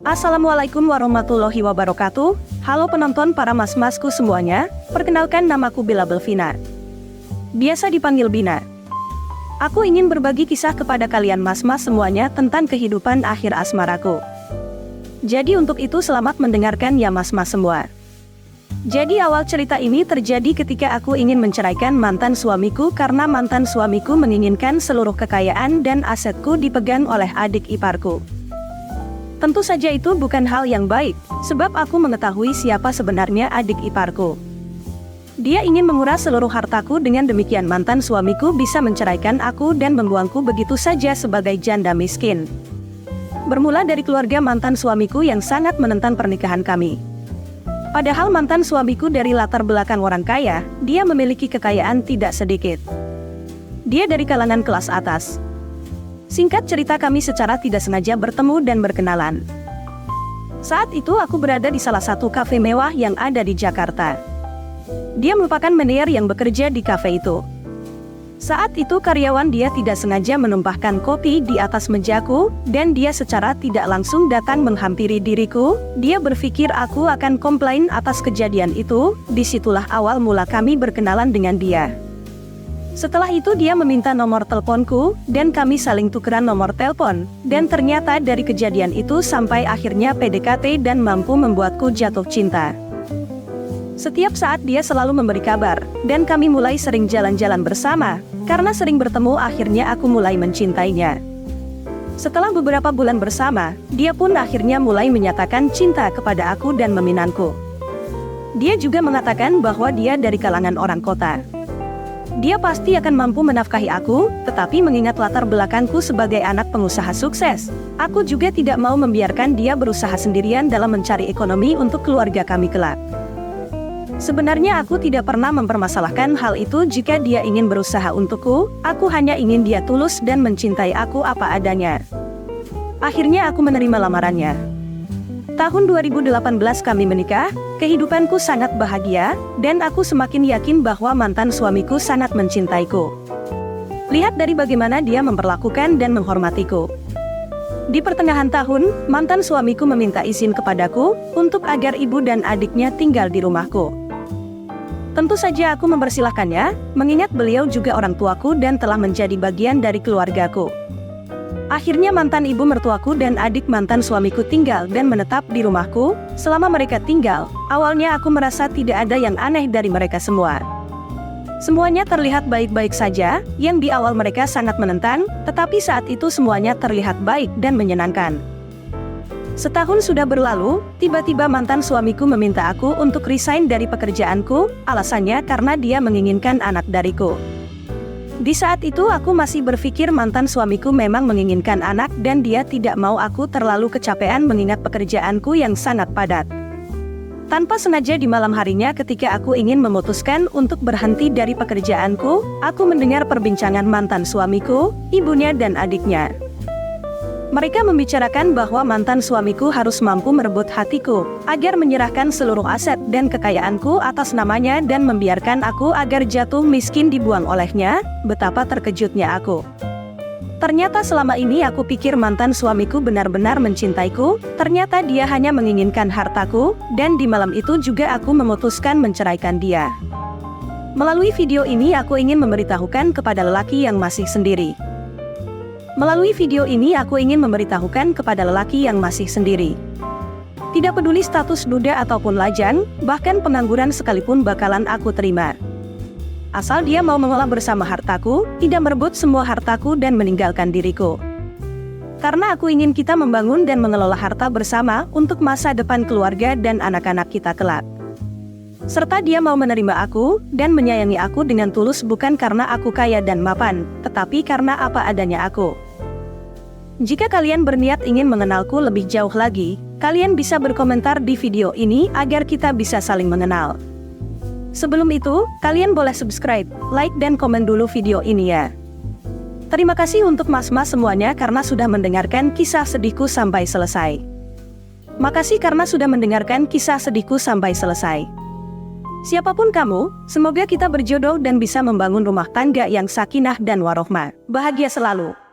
Assalamualaikum warahmatullahi wabarakatuh. Halo penonton para mas-masku semuanya. Perkenalkan, namaku Bila Belvina, biasa dipanggil Bina. Aku ingin berbagi kisah kepada kalian mas-mas semuanya tentang kehidupan akhir asmaraku. Jadi untuk itu selamat mendengarkan ya mas-mas semua. Jadi awal cerita ini terjadi ketika aku ingin menceraikan mantan suamiku karena mantan suamiku menginginkan seluruh kekayaan dan asetku dipegang oleh adik iparku. Tentu saja itu bukan hal yang baik, sebab aku mengetahui siapa sebenarnya adik iparku. Dia ingin menguras seluruh hartaku, dengan demikian mantan suamiku bisa menceraikan aku dan membuangku begitu saja sebagai janda miskin. Bermula dari keluarga mantan suamiku yang sangat menentang pernikahan kami. Padahal mantan suamiku dari latar belakang orang kaya, dia memiliki kekayaan tidak sedikit. Dia dari kalangan kelas atas. Singkat cerita, kami secara tidak sengaja bertemu dan berkenalan. Saat itu aku berada di salah satu kafe mewah yang ada di Jakarta. Dia merupakan manajer yang bekerja di kafe itu. Saat itu karyawan dia tidak sengaja menumpahkan kopi di atas mejaku, dan dia secara tidak langsung datang menghampiri diriku. Dia berpikir aku akan komplain atas kejadian itu. Disitulah awal mula kami berkenalan dengan dia. Setelah itu dia meminta nomor teleponku, dan kami saling tukeran nomor telepon. Dan ternyata dari kejadian itu sampai akhirnya PDKT dan mampu membuatku jatuh cinta. Setiap saat dia selalu memberi kabar, dan kami mulai sering jalan-jalan bersama. Karena sering bertemu, akhirnya aku mulai mencintainya. Setelah beberapa bulan bersama, dia pun akhirnya mulai menyatakan cinta kepada aku dan meminangku. Dia juga mengatakan bahwa dia dari kalangan orang kota. Dia pasti akan mampu menafkahi aku, tetapi mengingat latar belakangku sebagai anak pengusaha sukses, aku juga tidak mau membiarkan dia berusaha sendirian dalam mencari ekonomi untuk keluarga kami kelak. Sebenarnya aku tidak pernah mempermasalahkan hal itu jika dia ingin berusaha untukku, aku hanya ingin dia tulus dan mencintai aku apa adanya. Akhirnya aku menerima lamarannya. Tahun 2018 kami menikah, kehidupanku sangat bahagia, dan aku semakin yakin bahwa mantan suamiku sangat mencintaiku. Lihat dari bagaimana dia memperlakukan dan menghormatiku. Di pertengahan tahun, mantan suamiku meminta izin kepadaku, untuk agar ibu dan adiknya tinggal di rumahku. Tentu saja aku mempersilahkannya, mengingat beliau juga orang tuaku dan telah menjadi bagian dari keluargaku. Akhirnya mantan ibu mertuaku dan adik mantan suamiku tinggal dan menetap di rumahku. Selama mereka tinggal, awalnya aku merasa tidak ada yang aneh dari mereka semua. Semuanya terlihat baik-baik saja, yang di awal mereka sangat menentang, tetapi saat itu semuanya terlihat baik dan menyenangkan. Setahun sudah berlalu, tiba-tiba mantan suamiku meminta aku untuk resign dari pekerjaanku, alasannya karena dia menginginkan anak dariku. Di saat itu aku masih berpikir mantan suamiku memang menginginkan anak dan dia tidak mau aku terlalu kecapean mengingat pekerjaanku yang sangat padat. Tanpa sengaja di malam harinya ketika aku ingin memutuskan untuk berhenti dari pekerjaanku, aku mendengar perbincangan mantan suamiku, ibunya dan adiknya. Mereka membicarakan bahwa mantan suamiku harus mampu merebut hatiku, agar menyerahkan seluruh aset dan kekayaanku atas namanya dan membiarkan aku agar jatuh miskin dibuang olehnya. Betapa terkejutnya aku. Ternyata selama ini aku pikir mantan suamiku benar-benar mencintaiku, ternyata dia hanya menginginkan hartaku, dan di malam itu juga aku memutuskan menceraikan dia. Melalui video ini aku ingin memberitahukan kepada lelaki yang masih sendiri. Melalui video ini aku ingin memberitahukan kepada lelaki yang masih sendiri. Tidak peduli status duda ataupun lajang, bahkan pengangguran sekalipun bakalan aku terima. Asal dia mau mengolah bersama hartaku, tidak merebut semua hartaku dan meninggalkan diriku. Karena aku ingin kita membangun dan mengelola harta bersama untuk masa depan keluarga dan anak-anak kita kelak. Serta dia mau menerima aku dan menyayangi aku dengan tulus, bukan karena aku kaya dan mapan, tetapi karena apa adanya aku. Jika kalian berniat ingin mengenalku lebih jauh lagi, kalian bisa berkomentar di video ini agar kita bisa saling mengenal. Sebelum itu, kalian boleh subscribe, like dan komen dulu video ini ya. Terima kasih untuk mas-mas semuanya karena sudah mendengarkan kisah sedihku sampai selesai. Makasih karena sudah mendengarkan kisah sedihku sampai selesai. Siapapun kamu, semoga kita berjodoh dan bisa membangun rumah tangga yang sakinah dan warohmah. Bahagia selalu.